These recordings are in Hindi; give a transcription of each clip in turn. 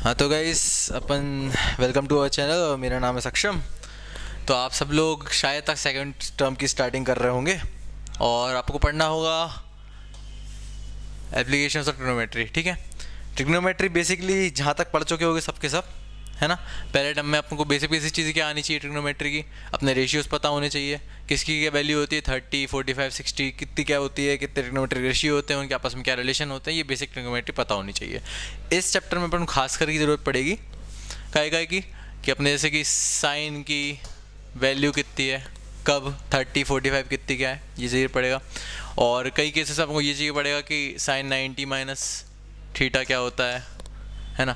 हाँ तो गाइस अपन वेलकम टू आवर चैनल और मेरा नाम है सक्षम। तो आप सब लोग शायद तक सेकंड टर्म की स्टार्टिंग कर रहे होंगे और आपको पढ़ना होगा एप्लीकेशंस ऑफ ट्रिग्नोमेट्री। ठीक है, ट्रिग्नोमेट्री बेसिकली जहाँ तक पढ़ चुके होंगे सबके सब, है ना। पहले टर्म में आपको बेसिक चीज़ें क्या आनी चाहिए ट्रिग्नोमेट्री की, अपने रेशियोज पता होने चाहिए, किसकी क्या वैल्यू होती है 30, 45, 60 कितनी क्या होती है, कितने ट्रिग्नोमेट्रिक रेशियो होते हैं, उनके आपस में क्या रिलेशन होते हैं, ये बेसिक ट्रिग्नोमेट्री पता होनी चाहिए। इस चैप्टर में अपन खास कर की ज़रूरत पड़ेगी काय कि अपने जैसे कि साइन की वैल्यू कितनी है, कब 30, 45 कितनी क्या है, ये चाहिए पड़ेगा। और कई केसेस आपको ये चाहिए पड़ेगा कि साइन 90 माइनस थीटा क्या होता है ना।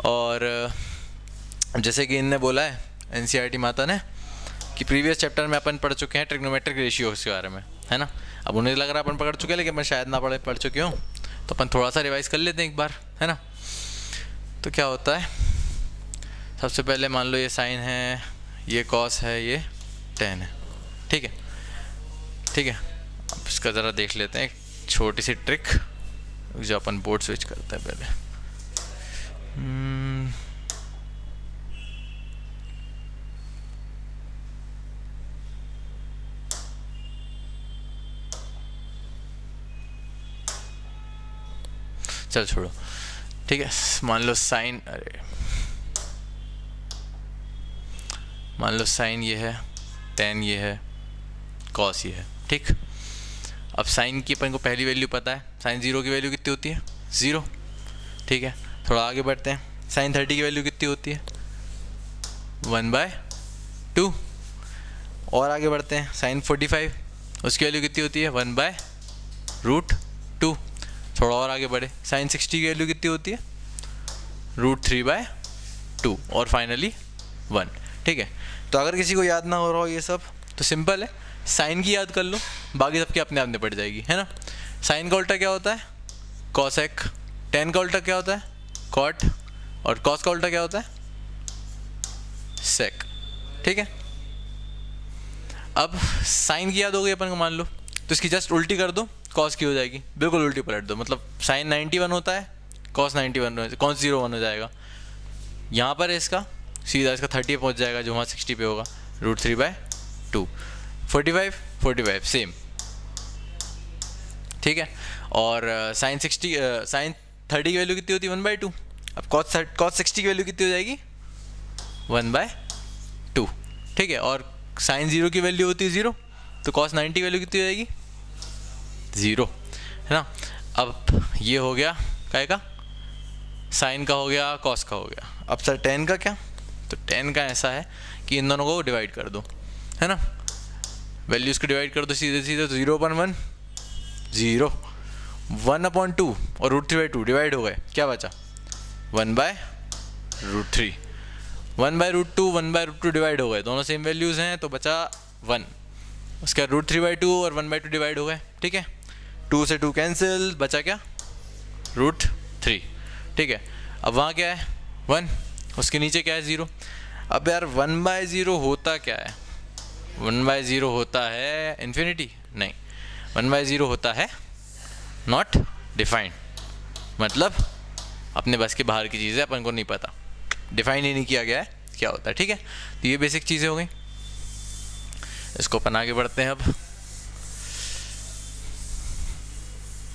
और जैसे कि इनने बोला है एनसीईआरटी माता ने कि प्रीवियस चैप्टर में अपन पढ़ चुके हैं ट्रिग्नोमेट्रिक रेशियोज के बारे में, है ना। अब उन्हें लग रहा है अपन पढ़ चुके हैं, लेकिन मैं शायद ना पढ़ चुके हूँ, तो अपन थोड़ा सा रिवाइज कर लेते हैं एक बार, है ना। तो क्या होता है, सबसे पहले मान लो ये साइन है, ये कॉस है, ये टेन है। ठीक है, ठीक है। अब इसका ज़रा देख लेते हैं एक छोटी सी ट्रिक जो अपन बोर्ड स्विच करते हैं पहले। चल छोड़ो, ठीक है। मान लो साइन, अरे मान लो साइन ये है, टेन ये है, कॉस ये है। ठीक, अब साइन की अपन को पहली वैल्यू पता है, साइन 0 की वैल्यू कितनी होती है 0। ठीक है, थोड़ा आगे बढ़ते हैं, साइन 30 की वैल्यू कितनी होती है 1/2। और आगे बढ़ते हैं, साइन 45 उसकी वैल्यू कितनी होती है 1/√2। थोड़ा और आगे बढ़े, साइन 60 की वैल्यू कितनी होती है √3/2 और फाइनली 1। ठीक है, तो अगर किसी को याद ना हो रहा हो ये सब तो सिंपल है, साइन की याद कर लो, बाकी सबकी अपने आप में पड़ जाएगी, है ना। साइन का उल्टा क्या होता है कॉसेक, टेन का उल्टा क्या होता है कॉट, और कॉस का उल्टा क्या होता है सेक। ठीक है, अब साइन की याद हो गई अपन को मान लो, तो इसकी जस्ट उल्टी कर दो, कॉस की हो जाएगी, बिल्कुल उल्टी पलट दो। मतलब साइन 91 होता है, कॉस 91 कॉस 01 हो जाएगा। यहाँ पर इसका सीधा इसका 30 पहुँच जाएगा, जो वहाँ 60 पे होगा √3/2। 45 सेम। ठीक है, और साइन 30 की वैल्यू कितनी होती है 1/2। अब कॉस 60 की वैल्यू कितनी हो जाएगी 1/2। ठीक है, और साइन 0 की वैल्यू होती है 0, तो कॉस 90 की वैल्यू कितनी हो जाएगी 0, है ना। अब ये हो गया काय का, साइन का हो गया, कॉस का हो गया। अब सर टेन का क्या, तो टेन का ऐसा है कि इन दोनों को डिवाइड कर दो, है ना, वैल्यूज़ को डिवाइड कर दो सीधे सीधे, तो 0/1 0, 1/2 और √3/2 डिवाइड हो गए, क्या बचा 1/√3, 1/√2 1/√2 डिवाइड हो गए, दोनों सेम वैल्यूज़ हैं तो बचा 1। उसके बाद √3/2 और 1/2 डिवाइड हो गए। ठीक है, 2 से 2 कैंसिल, बचा क्या √3। ठीक है, अब वहाँ क्या है 1, उसके नीचे क्या है 0। अब यार 1/0 होता क्या है, 1/0 होता है इन्फिनिटी, नहीं 1/0 होता है नॉट डिफाइंड, मतलब अपने बस के बाहर की चीज़ है, अपन को नहीं पता, डिफाइन ही नहीं किया गया है क्या होता है। ठीक है, तो ये बेसिक चीज़ें हो गई, इसको अपन आगे बढ़ते हैं अब।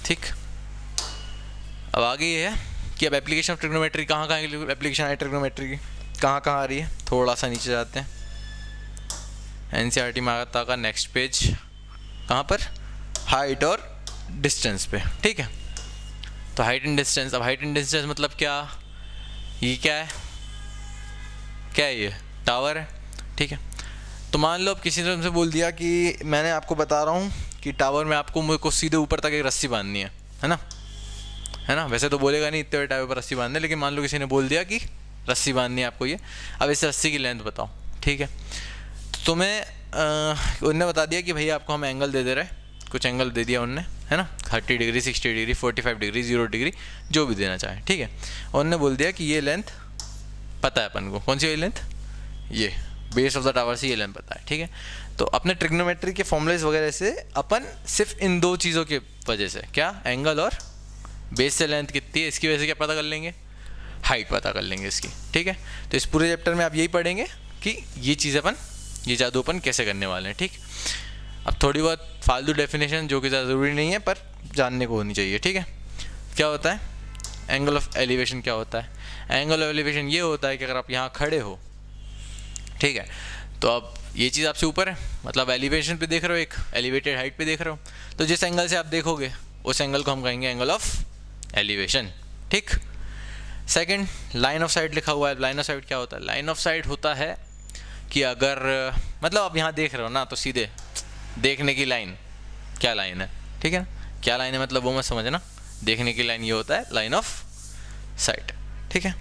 ठीक, अब आगे ये है कि अब एप्लीकेशन ऑफ ट्रिग्नोमेट्री कहाँ एप्लीकेशन है ट्रिग्नोमेट्री की, कहाँ आ रही है। थोड़ा सा नीचे जाते हैं, एनसीईआरटी माता का नेक्स्ट पेज कहाँ पर, हाइट और डिस्टेंस पे। ठीक है, तो हाइट एंड डिस्टेंस, अब हाइट एंड डिस्टेंस मतलब क्या, ये क्या है ये टावर है। ठीक है, तो मान लो अब किसी ने तुमसे बोल दिया कि मैंने आपको बता रहा हूँ कि टावर में आपको मुझको सीधे ऊपर तक एक रस्सी बांधनी है ना। वैसे तो बोलेगा नहीं इतने टावर पर रस्सी बांधने, लेकिन मान लो किसी ने बोल दिया कि रस्सी बांधनी है आपको ये, अब इस रस्सी की लेंथ बताओ। ठीक है, तो तुम्हें उनने बता दिया कि भैया आपको हम एंगल दे दे रहे हैं, कुछ एंगल दे दिया उनने, है ना, 30 डिग्री 60 डिग्री 45 डिग्री 0 डिग्री जो भी देना चाहे। ठीक है, उनने बोल दिया कि ये लेंथ पता है अपन को, कौन सी लेंथ, ये बेस ऑफ द टावर से ये लेंथ पता है। ठीक है, तो अपने ट्रिग्नोमेट्री के फॉर्मूलेस वगैरह से अपन सिर्फ इन दो चीज़ों की वजह से, क्या, एंगल और बेस से लेंथ कितनी है, इसकी वजह से क्या पता कर लेंगे। हाइट पता कर लेंगे इसकी, ठीक है। तो इस पूरे चैप्टर में आप यही पढ़ेंगे कि ये चीज़ अपन, ये जादू अपन कैसे करने वाले हैं, ठीक। अब थोड़ी बहुत फालतू डेफिनेशन जो कि ज़्यादा ज़रूरी नहीं है पर जानने को होनी चाहिए, ठीक है। क्या होता है एंगल ऑफ एलिवेशन? क्या होता है एंगल ऑफ एलिवेशन? ये होता है कि अगर आप यहाँ खड़े हो, ठीक है, तो अब ये चीज़ आपसे ऊपर है, मतलब एलिवेशन पे देख रहे हो, एक एलिवेटेड हाइट पे देख रहे हो, तो जिस एंगल से आप देखोगे उस एंगल को हम कहेंगे एंगल ऑफ एलिवेशन, ठीक। सेकंड, लाइन ऑफ साइट लिखा हुआ है। लाइन ऑफ साइट क्या होता है? लाइन ऑफ साइट होता है कि अगर मतलब आप यहाँ देख रहे हो ना, तो सीधे देखने की लाइन, क्या लाइन है, ठीक है ना, क्या लाइन है मतलब वो मत समझना, देखने की लाइन ये होता है लाइन ऑफ साइट, ठीक है।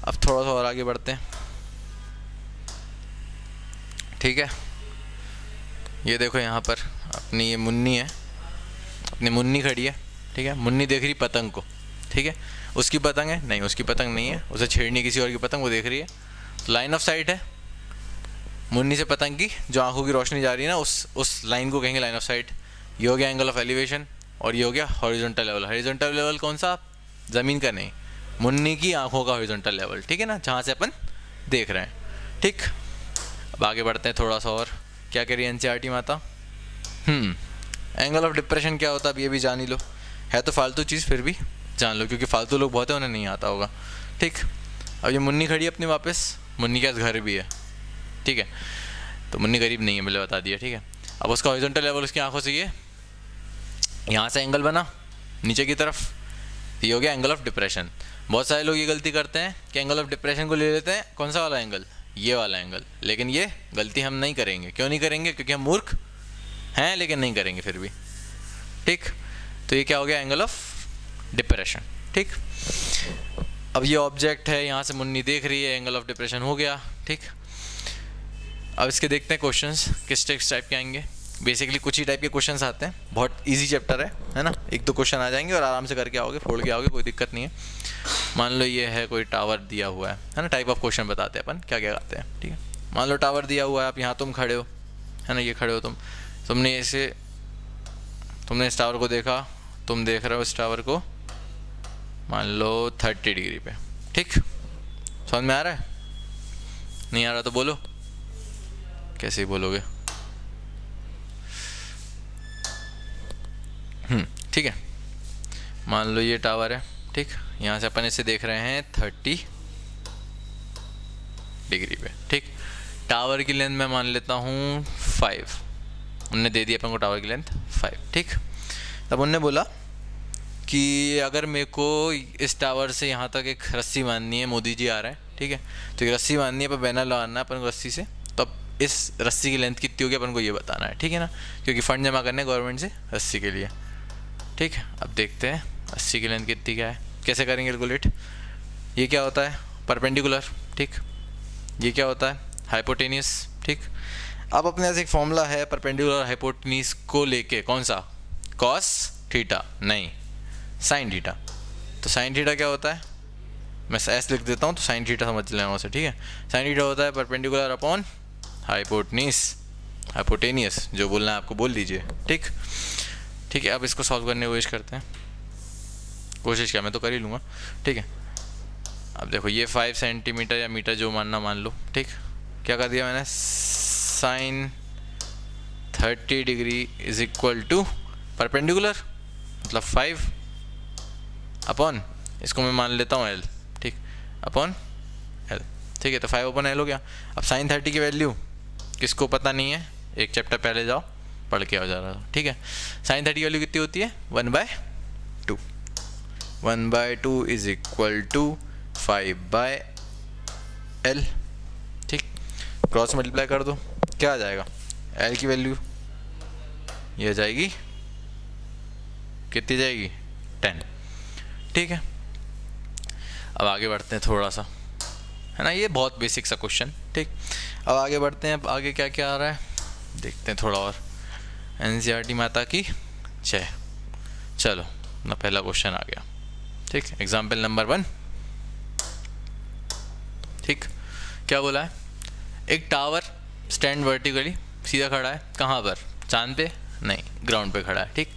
अब थोड़ा सा और आगे बढ़ते हैं, ठीक है। ये देखो यहाँ पर अपनी ये मुन्नी है, अपनी मुन्नी खड़ी है, ठीक है। मुन्नी देख रही पतंग को, ठीक है। उसकी पतंग है? नहीं, उसकी पतंग नहीं है, उसे छेड़नी किसी और की पतंग, वो देख रही है। तो लाइन ऑफ साइट है मुन्नी से पतंग की, जो आंखों की रोशनी जा रही है ना, उस लाइन को कहेंगे लाइन ऑफ साइट। ये हो गया एंगल ऑफ एलिवेशन, और ये हो गया हॉरिजॉन्टल लेवल। हॉरिजॉन्टल लेवल कौन सा? ज़मीन का नहीं, मुन्नी की आंखों का हॉरिजॉन्टल लेवल, ठीक है ना, जहाँ से अपन देख रहे हैं, ठीक। अब आगे बढ़ते हैं थोड़ा सा और। क्या कह रही है एनसीईआरटी माता? एंगल ऑफ डिप्रेशन क्या होता है? अब ये भी जान ही लो, है तो फालतू चीज़, फिर भी जान लो, क्योंकि फालतू लोग बहुत है, उन्हें नहीं आता होगा, ठीक। अब ये मुन्नी खड़ी है अपनी वापस, मुन्नी के घर भी है, ठीक है, तो मुन्नी गरीब नहीं है, मैंने बता दिया, ठीक है। अब उसका हॉरिजॉन्टल लेवल उसकी आंखों से ये यहाँ से एंगल बना नीचे की तरफ, ये हो गया एंगल ऑफ डिप्रेशन। बहुत सारे लोग ये गलती करते हैं कि एंगल ऑफ डिप्रेशन को ले लेते हैं कौन सा वाला एंगल, ये वाला एंगल, लेकिन ये गलती हम नहीं करेंगे। क्यों नहीं करेंगे? क्योंकि हम मूर्ख हैं, लेकिन नहीं करेंगे फिर भी, ठीक। तो ये क्या हो गया एंगल ऑफ डिप्रेशन, ठीक। अब ये ऑब्जेक्ट है, यहाँ से मुन्नी देख रही है, एंगल ऑफ डिप्रेशन हो गया, ठीक। अब इसके देखते हैं क्वेश्चंस किस टाइप के आएंगे। बेसिकली कुछ ही टाइप के क्वेश्चंस आते हैं, बहुत इजी चैप्टर है ना, एक दो क्वेश्चन आ जाएंगे और आराम से करके आओगे, फोड़ के आओगे, कोई दिक्कत नहीं है। मान लो ये है कोई टावर दिया हुआ है ना, टाइप ऑफ क्वेश्चन बताते हैं अपन क्या क्या आते हैं, ठीक है। मान लो टावर दिया हुआ है, आप यहाँ तुम खड़े हो, है ना, ये खड़े हो तुमने इस टावर को देखा, तुम देख रहे हो इस टावर को मान लो 30 डिग्री पे, ठीक। समझ में आ रहा है? नहीं आ रहा तो बोलो, कैसे ही बोलोगे, ठीक है। मान लो ये टावर है, ठीक, यहाँ से अपन इसे देख रहे हैं 30 डिग्री पे, ठीक। टावर की लेंथ मैं मान लेता हूँ 5, उनने दे दिया अपन को टावर की लेंथ 5, ठीक। तब उनने बोला कि अगर मेरे को इस टावर से यहाँ तक एक रस्सी बांधनी है, मोदी जी आ रहे हैं, ठीक है, तो एक रस्सी बांधनी है, पर बैनर लगाना है अपन को रस्सी से, तो अब इस रस्सी की लेंथ कितनी होगी अपन को ये बताना है, ठीक है ना, क्योंकि फ़ंड जमा करने गवर्नमेंट से रस्सी के लिए, ठीक है। अब देखते हैं रस्सी की लेंथ कितनी क्या है, कैसे करेंगे कैलकुलेट। ये क्या होता है? परपेंडिकुलर, ठीक। ये क्या होता है? हाइपोटेनियस, ठीक। अब अपने पास एक फॉर्मूला है परपेंडिकुलर हाइपोटेनियस को लेके, कौन सा? कॉस थीटा, नहीं साइन थीटा। तो साइन थीटा क्या होता है? मैं एस लिख देता हूँ तो साइन थीटा समझ लेना उसे, ठीक है। साइन थीटा होता है परपेंडिकुलर अपॉन हाइपोटेनियस, जो बोलना है आपको बोल दीजिए, ठीक। ठीक है, अब इसको सॉल्व करने की कोशिश करते हैं, कोशिश क्या, मैं तो कर ही लूँगा, ठीक है। अब देखो ये 5 सेंटीमीटर या मीटर जो मानना मान लो, ठीक। क्या कर दिया मैंने? Sine 30 degree is equal to perpendicular मतलब 5 अपॉन, इसको मैं मान लेता हूँ L, ठीक, अपॉन L, ठीक है। तो 5 अपॉन L हो गया। अब साइन 30 की वैल्यू किसको पता नहीं है, एक चैप्टर पहले जाओ पढ़ के आ जा रहा, ठीक है। साइन 30 की वैल्यू कितनी होती है? 1/2, 1/2 इज इक्वल टू 5/L, ठीक। क्रॉस मल्टीप्लाई कर दो, क्या आ जाएगा? L की वैल्यू ये आ जाएगी, कितनी जाएगी? 10, ठीक है। अब आगे बढ़ते हैं थोड़ा सा, है ना, ये बहुत बेसिक सा क्वेश्चन, ठीक। अब आगे बढ़ते हैं, अब आगे क्या क्या आ रहा है देखते हैं थोड़ा और। एनसीईआरटी माता की जय। चलो ना, पहला क्वेश्चन आ गया, ठीक। एग्जाम्पल नंबर 1, ठीक। क्या बोला है? एक टावर स्टैंड वर्टिकली सीधा खड़ा है, कहाँ पर? चांद पे? नहीं, ग्राउंड पे खड़ा है, ठीक।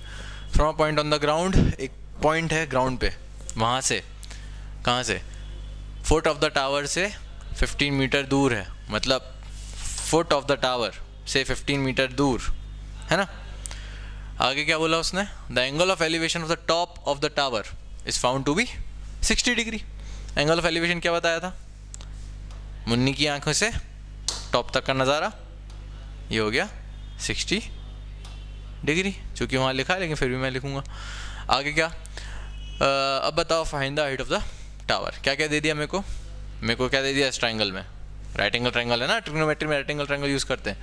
From a point on the ground, एक पॉइंट है ग्राउंड पे, वहाँ से, कहाँ से? फुट ऑफ द टावर से 15 मीटर दूर है, मतलब फुट ऑफ द टावर से 15 मीटर दूर, है ना। आगे क्या बोला उसने, the angle of elevation of the top of the tower is found to be 60 degree. Angle of elevation क्या बताया था, मुन्नी की आंखों से टॉप तक का नज़ारा, ये हो गया 60 डिग्री, जो कि वहाँ लिखा है लेकिन फिर भी मैं लिखूँगा। आगे क्या, अब बताओ find the height of the tower. क्या क्या दे दिया मेरे को क्या दे दिया इस ट्राइंगल में, राइट एंगल ट्राइंगल है ना, ट्रिग्नोमेट्री में राइट एंगल ट्राइंगल यूज़ करते हैं।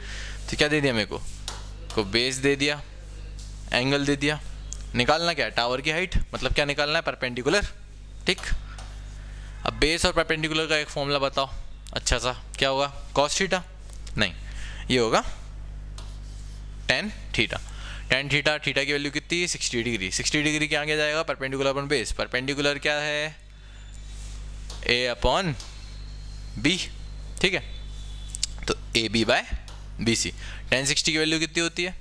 तो क्या दे दिया मेरे को बेस दे दिया, एंगल दे दिया, निकालना क्या है टावर की हाइट, मतलब क्या निकालना है, परपेंडिकुलर, ठीक। अब बेस और परपेंडिकुलर का एक फॉर्मूला बताओ अच्छा सा, क्या होगा, कॉस थीटा, नहीं ये होगा tan theta. Tan theta, theta की वैल्यू कितनी है 60 डिग्री। 60 डिग्री के आगे जाएगा परपेंडिकुलर अपॉन बेस, परपेंडिकुलर क्या है ए अपॉन बी, ठीक है। तो A B by B C. Tan 60 की वैल्यू कितनी होती है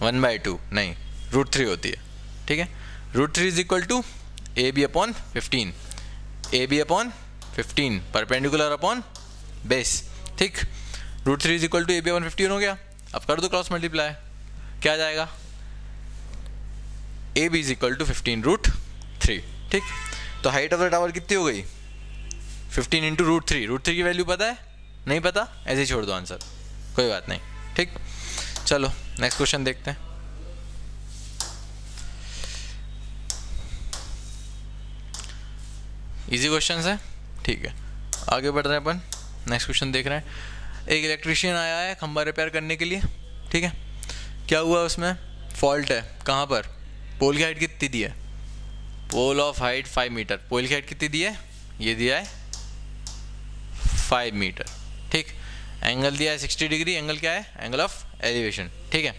1/2, नहीं √3 होती है, ठीक है। √3 is equal to A B upon 15, A B upon 15 perpendicular upon base, ठीक। √3 is equal to A B upon 15 हो गया। अब कर दो क्रॉस मल्टीप्लाई, क्या आ जाएगा, A B is equal to 15√3, ठीक। तो हाइट ऑफ द टावर कितनी हो गई 15 इंटू √3। √3 की वैल्यू पता है, नहीं पता, ऐसे ही छोड़ दो आंसर, कोई बात नहीं, ठीक। चलो नेक्स्ट क्वेश्चन देखते हैं। इजी क्वेश्चन है, ठीक है। आगे बढ़ रहे हैं अपन, नेक्स्ट क्वेश्चन देख रहे हैं। एक इलेक्ट्रिशियन आया है खंबा रिपेयर करने के लिए, ठीक है। क्या हुआ उसमें, फॉल्ट है, कहाँ पर, पोल की हाइट कितनी दी है, पोल ऑफ हाइट 5 मीटर, पोल की हाइट कितनी दी है, ये दिया है 5 मीटर, ठीक। एंगल दिया है 60 डिग्री, एंगल क्या है, एंगल ऑफ एलिवेशन, ठीक है।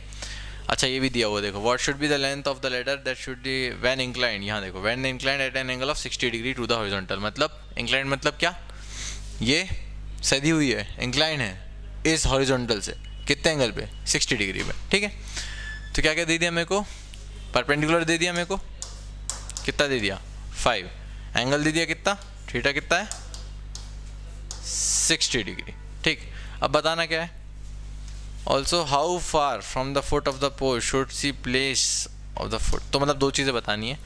अच्छा ये भी दिया हुआ देखो, what should be the length of the ladder that should be when inclined, यहाँ देखो when inclined at an angle of 60 degree to the horizontal, मतलब इंक्लाइंड मतलब क्या, ये सदी हुई है, इंक्लाइन है इस हॉरिजॉन्टल से, कितने एंगल पे 60 डिग्री पे, ठीक है। तो क्या क्या दे दिया मेरे को, परपेंडिकुलर दे दिया मेरे को, कितना दे दिया 5, एंगल दे दिया कितना, थीटा कितना है 60 डिग्री, ठीक। अब बताना क्या है, also how far from the foot of the pole should see place of the foot, तो मतलब दो चीज़ें बतानी है,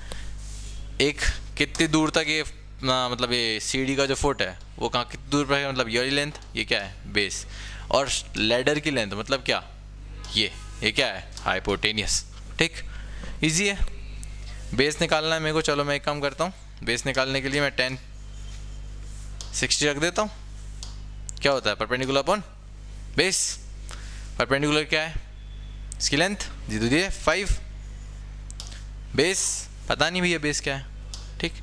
एक कितनी दूर तक ये मतलब ये सीढ़ी का जो फुट है वो कहाँ कितनी दूर पर है, मतलब ये लेंथ, ये क्या है बेस, और लैडर की लेंथ मतलब क्या, ये क्या है हाइपोटेनियस, ठीक। इजी है, बेस निकालना है मेरे को। चलो मैं एक काम करता हूँ, बेस निकालने के लिए मैं 10 60 रख देता हूँ, क्या होता है परपेंडिकुलर अपॉन बेस, परपेंडिकुलर क्या है इसकी लेंथ जी दे दिए 5, बेस पता नहीं भैया बेस क्या है, ठीक,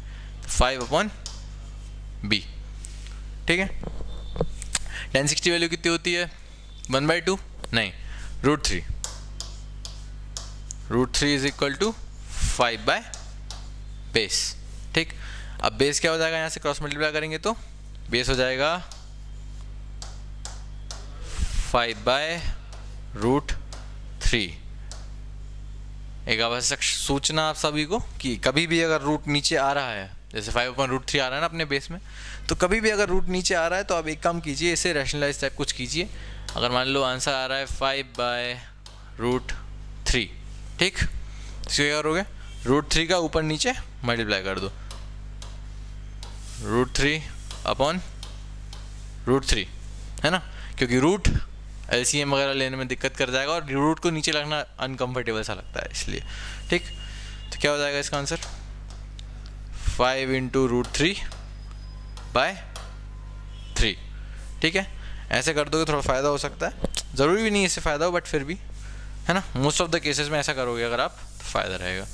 5 अपॉन बी, ठीक है। 10 60 वैल्यू कितनी होती है 1/2, नहीं √3, √3 is equal to 5 by base, ठीक। अब बेस क्या हो जाएगा, यहाँ से क्रॉस मल्टीप्लाई करेंगे तो बेस हो जाएगा 5 बाय √3। एक आवश्यक सूचना आप सभी को कि कभी भी अगर रूट नीचे आ रहा है, जैसे 5/√3 आ रहा है ना अपने बेस में, तो कभी भी अगर रूट नीचे आ रहा है तो आप एक काम कीजिए, इसे रैशनलाइज टाइप कुछ कीजिए। अगर मान लो आंसर आ रहा है 5/√3, ठीक, तो क्या करोगे, √3 का ऊपर नीचे मल्टीप्लाई कर दो, √3 अपॉन √3, है ना, क्योंकि रूट LCM वगैरह लेने में दिक्कत कर जाएगा और रूट को नीचे रखना अनकम्फर्टेबल सा लगता है इसलिए, ठीक। तो क्या हो जाएगा इसका आंसर 5 इंटू √3/3, ठीक है। ऐसे कर दोगे थोड़ा फ़ायदा हो सकता है, ज़रूरी भी नहीं इससे फ़ायदा हो बट फिर भी, है ना, मोस्ट ऑफ द केसेस में ऐसा करोगे अगर आप तो फ़ायदा रहेगा,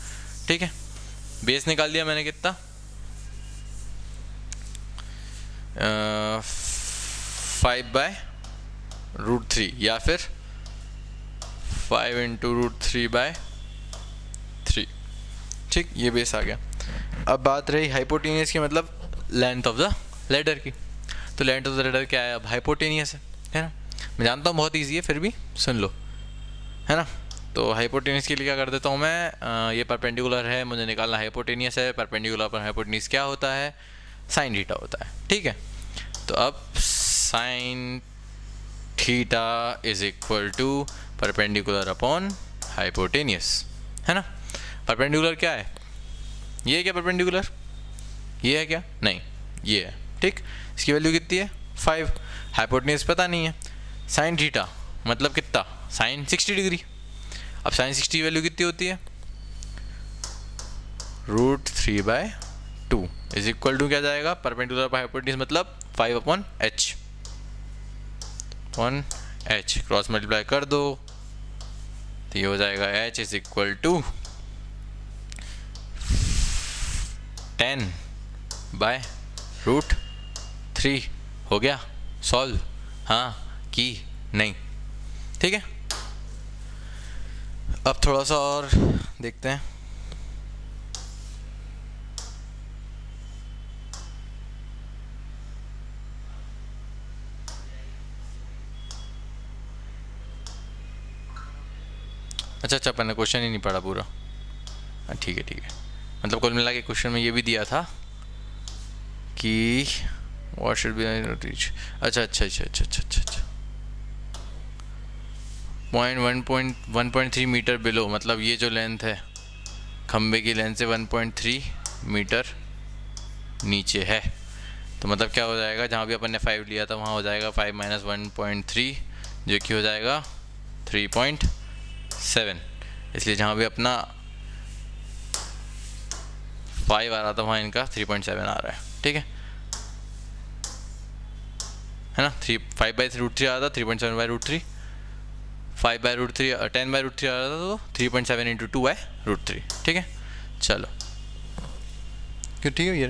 ठीक है। बेस निकाल दिया मैंने कितना 5/√3 या फिर 5 इंटू √3/3, ठीक, ये बेस आ गया। अब बात रही हाइपोटेनियस की, मतलब लेंथ ऑफ द लेडर की। तो लेंथ ऑफ द लेडर क्या है, अब हाइपोटेनियस है ना, मैं जानता हूँ बहुत इजी है, फिर भी सुन लो, है ना। तो हाइपोटेनियस के लिए क्या कर देता हूँ मैं, ये परपेंडिकुलर है, मुझे निकालना हाइपोटेनियस है, परपेंडिकुलर पर हाइपोटेनियस क्या होता है, साइन थीटा होता है, ठीक है। तो अब sine theta is equal to perpendicular upon hypotenuse, है ना। परपेंडिकुलर क्या है, ये है क्या परपेंडिकुलर, ये है क्या, नहीं ये है, ठीक। इसकी वैल्यू कितनी है 5, हाइपोटेनियस पता नहीं है। साइन थीटा मतलब कितना, साइन 60 डिग्री। अब साइन 60 वैल्यू कितनी होती है, √3/2 इज इक्वल टू क्या जाएगा, परपेंडिकुलर अपॉन हाइपोटेनियस मतलब 5/h, क्रॉस मल्टीप्लाई कर दो तो ये हो जाएगा h इज इक्वल टू 10/√3। हो गया सॉल्व, हाँ कि नहीं, ठीक है। अब थोड़ा सा और देखते हैं। अच्छा मैंने क्वेश्चन ही नहीं पढ़ा पूरा, ठीक है ठीक है। मतलब कुल मिला के क्वेश्चन में ये भी दिया था कि व्हाट शुड बी रीच, अच्छा 1.3 मीटर बिलो, मतलब ये जो लेंथ है खम्बे की लेंथ से 1.3 मीटर नीचे है। तो मतलब क्या हो जाएगा, जहाँ भी अपन ने 5 लिया था वहाँ हो जाएगा 5 - 1.3 जो कि हो जाएगा 3.7। इसलिए जहाँ भी अपना 5 आ रहा था वहाँ इनका 3.7 आ रहा है, ठीक है ना। 5/√3 आ रहा था, 3.7/√3, 5/√3 10/√3 आ रहा था तो 3.7 × 2/√3, ठीक है। चलो क्यों, ठीक है ये